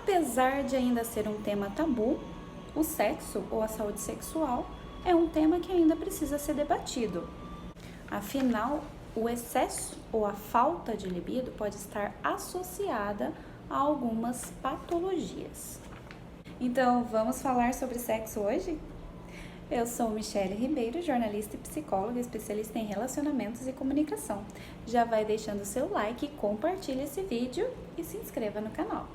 Apesar de ainda ser um tema tabu, o sexo ou a saúde sexual é um tema que ainda precisa ser debatido. Afinal, o excesso ou a falta de libido pode estar associada a algumas patologias. Então, vamos falar sobre sexo hoje? Eu sou Michele Ribeiro, jornalista e psicóloga, especialista em relacionamentos e comunicação. Já vai deixando seu like, compartilhe esse vídeo e se inscreva no canal.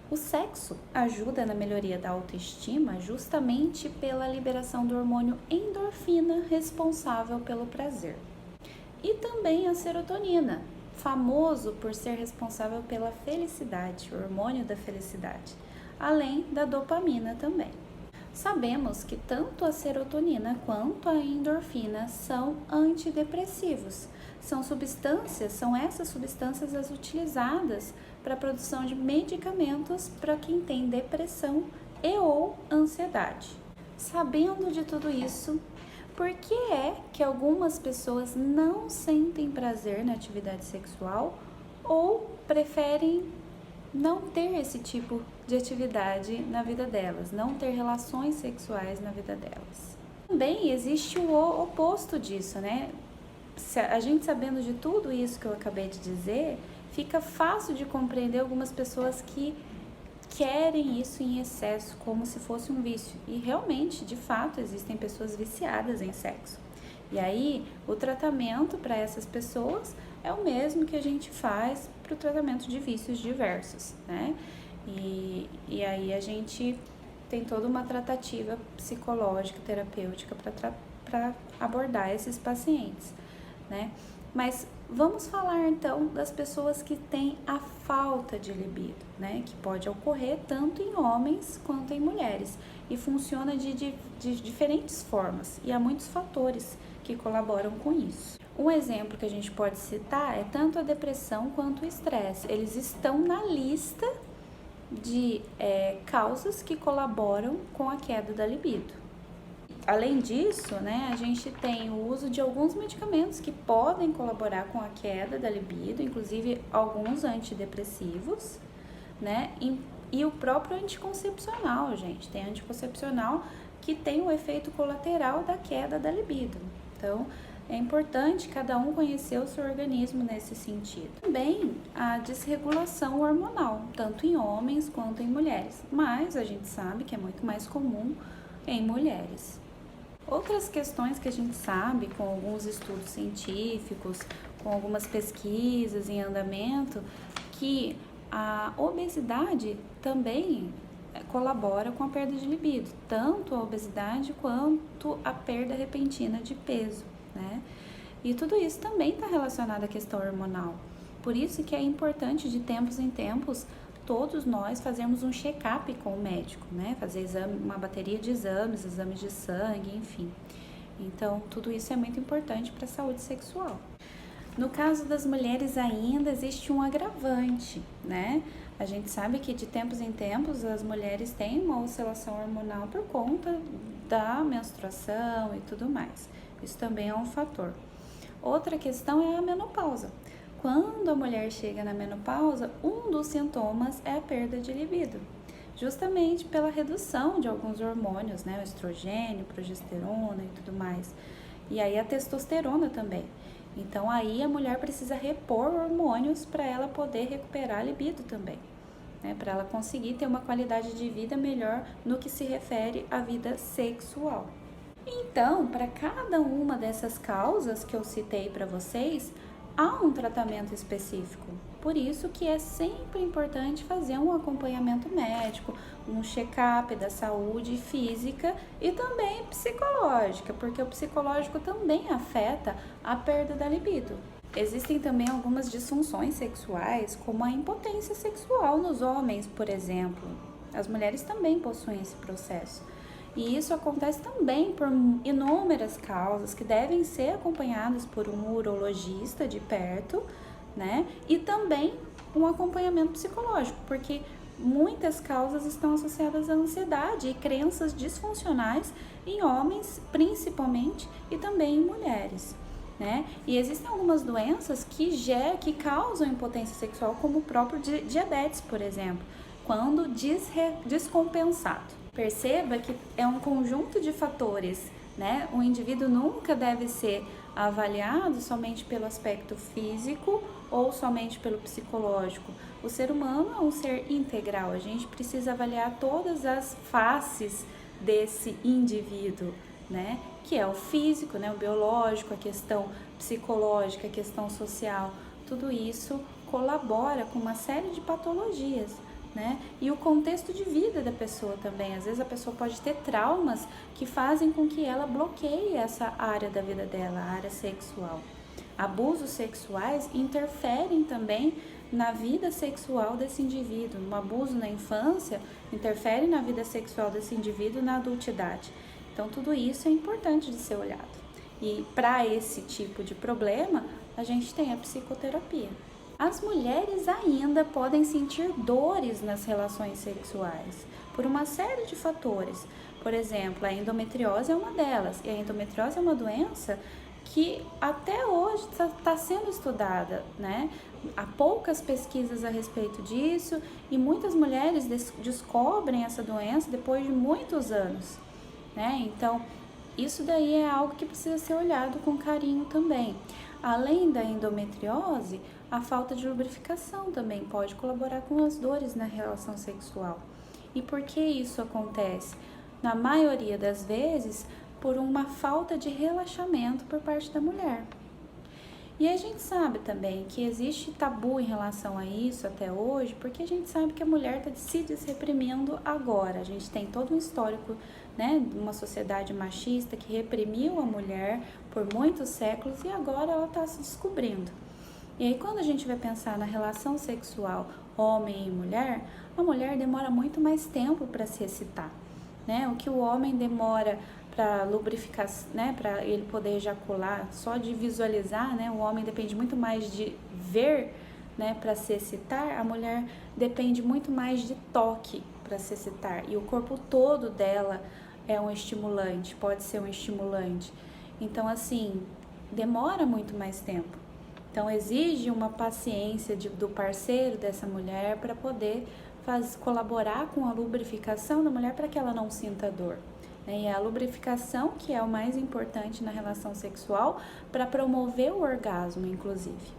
O sexo ajuda na melhoria da autoestima justamente pela liberação do hormônio endorfina, responsável pelo prazer. E também a serotonina, famoso por ser responsável pela felicidade, o hormônio da felicidade, além da dopamina também. Sabemos que tanto a serotonina quanto a endorfina são antidepressivos. São essas substâncias as utilizadas para a produção de medicamentos para quem tem depressão e ou ansiedade. Sabendo de tudo isso, por que é que algumas pessoas não sentem prazer na atividade sexual ou preferem não ter esse tipo de atividade na vida delas, não ter relações sexuais na vida delas? Também existe o oposto disso, né? A gente sabendo de tudo isso que eu acabei de dizer, fica fácil de compreender algumas pessoas que querem isso em excesso, como se fosse um vício. E realmente, de fato, existem pessoas viciadas em sexo. E aí, o tratamento para essas pessoas é o mesmo que a gente faz para o tratamento de vícios diversos, né? E aí a gente tem toda uma tratativa psicológica, terapêutica para abordar esses pacientes, né? Mas vamos falar então das pessoas que têm a falta de libido, né? Que pode ocorrer tanto em homens quanto em mulheres e funciona de diferentes formas e há muitos fatores que colaboram com isso. Um exemplo que a gente pode citar é tanto a depressão quanto o estresse. Eles estão na lista de causas que colaboram com a queda da libido. Além disso, né, a gente tem o uso de alguns medicamentos que podem colaborar com a queda da libido, inclusive alguns antidepressivos, né, e o próprio anticoncepcional, gente. Tem anticoncepcional que tem o efeito colateral da queda da libido. Então, é importante cada um conhecer o seu organismo nesse sentido. Também a desregulação hormonal, tanto em homens quanto em mulheres, mas a gente sabe que é muito mais comum em mulheres. Outras questões que a gente sabe, com alguns estudos científicos, com algumas pesquisas em andamento, que a obesidade também colabora com a perda de libido, tanto a obesidade quanto a perda repentina de peso, né? E tudo isso também está relacionado à questão hormonal. Por isso que é importante, de tempos em tempos, todos nós fazermos um check-up com o médico, né? Fazer uma bateria de exames de sangue, enfim. Então, tudo isso é muito importante para a saúde sexual. No caso das mulheres ainda existe um agravante, né? A gente sabe que de tempos em tempos as mulheres têm uma oscilação hormonal por conta da menstruação e tudo mais. Isso também é um fator. Outra questão é a menopausa. Quando a mulher chega na menopausa, um dos sintomas é a perda de libido, justamente pela redução de alguns hormônios, né? O estrogênio, progesterona e tudo mais. E aí a testosterona também. Então aí a mulher precisa repor hormônios para ela poder recuperar a libido também, né? Para ela conseguir ter uma qualidade de vida melhor no que se refere à vida sexual. Então, para cada uma dessas causas que eu citei para vocês, há um tratamento específico. Por isso que é sempre importante fazer um acompanhamento médico, um check-up da saúde física e também psicológica, porque o psicológico também afeta a perda da libido. Existem também algumas disfunções sexuais, como a impotência sexual nos homens, por exemplo. As mulheres também possuem esse processo. E isso acontece também por inúmeras causas que devem ser acompanhadas por um urologista de perto, né? E também um acompanhamento psicológico, porque muitas causas estão associadas à ansiedade e crenças disfuncionais em homens, principalmente, e também em mulheres, né? E existem algumas doenças que causam impotência sexual, como o próprio diabetes, por exemplo, quando descompensado. Perceba que é um conjunto de fatores, né? O indivíduo nunca deve ser avaliado somente pelo aspecto físico ou somente pelo psicológico. O ser humano é um ser integral, a gente precisa avaliar todas as faces desse indivíduo, né? Que é o físico, né? O biológico, a questão psicológica, a questão social, tudo isso colabora com uma série de patologias, né? E o contexto de vida da pessoa também. Às vezes a pessoa pode ter traumas que fazem com que ela bloqueie essa área da vida dela, a área sexual. Abusos sexuais interferem também na vida sexual desse indivíduo. Um abuso na infância interfere na vida sexual desse indivíduo na adultidade. Então, tudo isso é importante de ser olhado. E para esse tipo de problema, a gente tem a psicoterapia. As mulheres ainda podem sentir dores nas relações sexuais por uma série de fatores. Por exemplo, a endometriose é uma delas. E a endometriose é uma doença que até hoje está sendo estudada, né? Há poucas pesquisas a respeito disso e muitas mulheres descobrem essa doença depois de muitos anos, né? Então, isso daí é algo que precisa ser olhado com carinho também. Além da endometriose, a falta de lubrificação também pode colaborar com as dores na relação sexual. E por que isso acontece? Na maioria das vezes, por uma falta de relaxamento por parte da mulher. E a gente sabe também que existe tabu em relação a isso até hoje, porque a gente sabe que a mulher está se desreprimindo agora. A gente tem todo um histórico, né, de uma sociedade machista que reprimiu a mulher por muitos séculos e agora ela está se descobrindo. E aí quando a gente vai pensar na relação sexual homem e mulher, a mulher demora muito mais tempo para se excitar, né? O que o homem demora para lubrificar, né, para ele poder ejacular, só de visualizar, né? O homem depende muito mais de ver, né, para se excitar. A mulher depende muito mais de toque para se excitar. E o corpo todo dela é um estimulante, pode ser um estimulante. Então, assim, demora muito mais tempo. Então, exige uma paciência do parceiro dessa mulher para poder colaborar com a lubrificação da mulher para que ela não sinta dor. E a lubrificação que é o mais importante na relação sexual para promover o orgasmo, inclusive,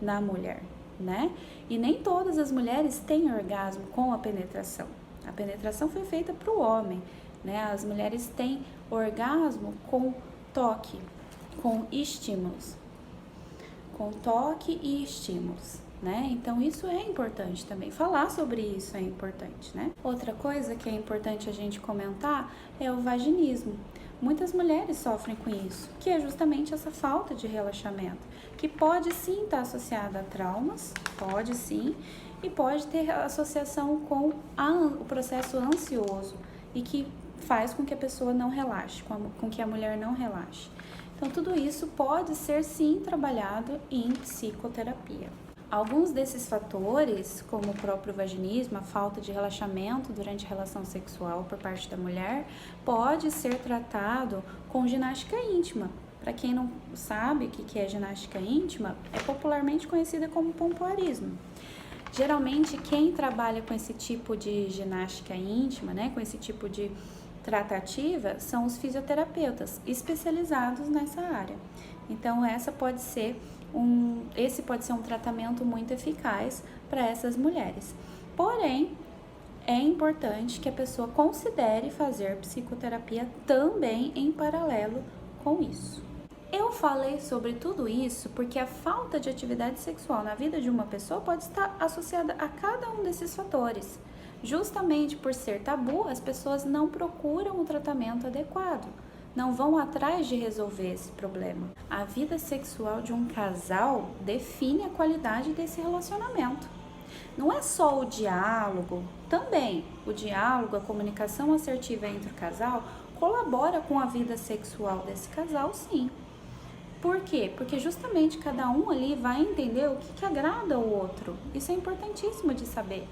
na mulher, né? E nem todas as mulheres têm orgasmo com a penetração. A penetração foi feita para o homem, né? As mulheres têm orgasmo com toque, com estímulos. Com toque e estímulos, né? Então isso é importante também, falar sobre isso é importante, né? Outra coisa que é importante a gente comentar é o vaginismo. Muitas mulheres sofrem com isso, que é justamente essa falta de relaxamento, que pode sim estar associada a traumas, pode sim, e pode ter associação com o processo ansioso e que faz com que a pessoa não relaxe, com que a mulher não relaxe. Então, tudo isso pode ser sim trabalhado em psicoterapia. Alguns desses fatores, como o próprio vaginismo, a falta de relaxamento durante a relação sexual por parte da mulher, pode ser tratado com ginástica íntima. Para quem não sabe o que é ginástica íntima, é popularmente conhecida como pompoarismo. Geralmente, quem trabalha com esse tipo de ginástica íntima, né, com esse tipo de tratativa, são os fisioterapeutas especializados nessa área. Então, esse pode ser um tratamento muito eficaz para essas mulheres. Porém, é importante que a pessoa considere fazer psicoterapia também em paralelo com isso. Eu falei sobre tudo isso porque a falta de atividade sexual na vida de uma pessoa pode estar associada a cada um desses fatores. Justamente por ser tabu, as pessoas não procuram o tratamento adequado, não vão atrás de resolver esse problema. A vida sexual de um casal define a qualidade desse relacionamento. Não é só o diálogo, também o diálogo, a comunicação assertiva entre o casal colabora com a vida sexual desse casal, sim. Por quê? Porque justamente cada um ali vai entender o que agrada o outro. Isso é importantíssimo de saber.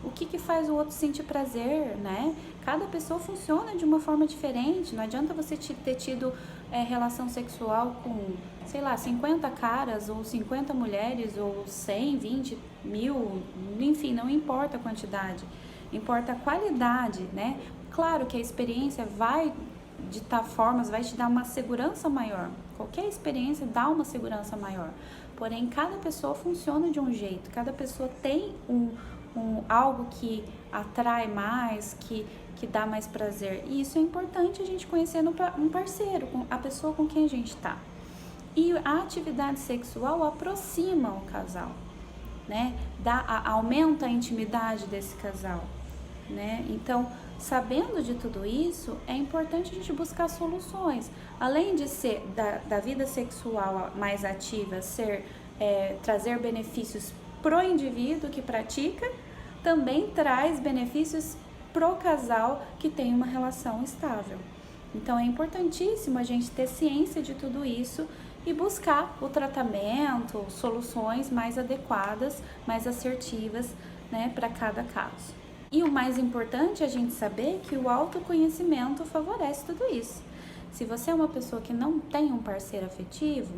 O que faz o outro sentir prazer, né? Cada pessoa funciona de uma forma diferente. Não adianta você ter tido relação sexual com, sei lá, 50 caras, ou 50 mulheres, ou 100, 20, 1000, enfim, não importa a quantidade. Importa a qualidade, né? Claro que a experiência vai ditar formas, vai te dar uma segurança maior. Qualquer experiência dá uma segurança maior. Porém, cada pessoa funciona de um jeito. Cada pessoa tem algo que atrai mais, que dá mais prazer. E isso é importante a gente conhecer um parceiro, a pessoa com quem a gente está. E a atividade sexual aproxima o casal, né? Aumenta a intimidade desse casal, né? Então, sabendo de tudo isso, é importante a gente buscar soluções. Além de ser da vida sexual mais ativa, trazer benefícios pro indivíduo que pratica, também traz benefícios pro casal que tem uma relação estável. Então é importantíssimo a gente ter ciência de tudo isso e buscar o tratamento, soluções mais adequadas, mais assertivas, né, para cada caso. E o mais importante é a gente saber que o autoconhecimento favorece tudo isso. Se você é uma pessoa que não tem um parceiro afetivo,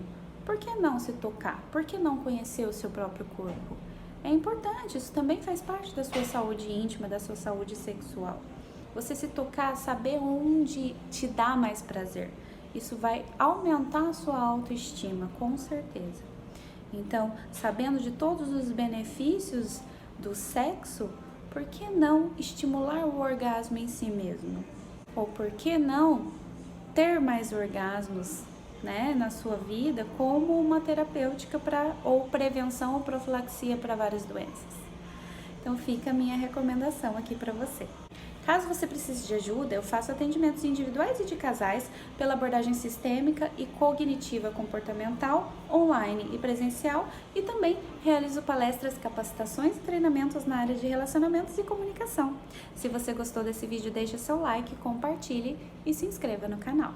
por que não se tocar? Por que não conhecer o seu próprio corpo? É importante, isso também faz parte da sua saúde íntima, da sua saúde sexual. Você se tocar, saber onde te dá mais prazer. Isso vai aumentar a sua autoestima, com certeza. Então, sabendo de todos os benefícios do sexo, por que não estimular o orgasmo em si mesmo? Ou por que não ter mais orgasmos, né, na sua vida como uma terapêutica ou prevenção ou profilaxia para várias doenças. Então fica a minha recomendação aqui para você. Caso você precise de ajuda, eu faço atendimentos individuais e de casais pela abordagem sistêmica e cognitiva comportamental, online e presencial, e também realizo palestras, capacitações e treinamentos na área de relacionamentos e comunicação. Se você gostou desse vídeo, deixe seu like, compartilhe e se inscreva no canal.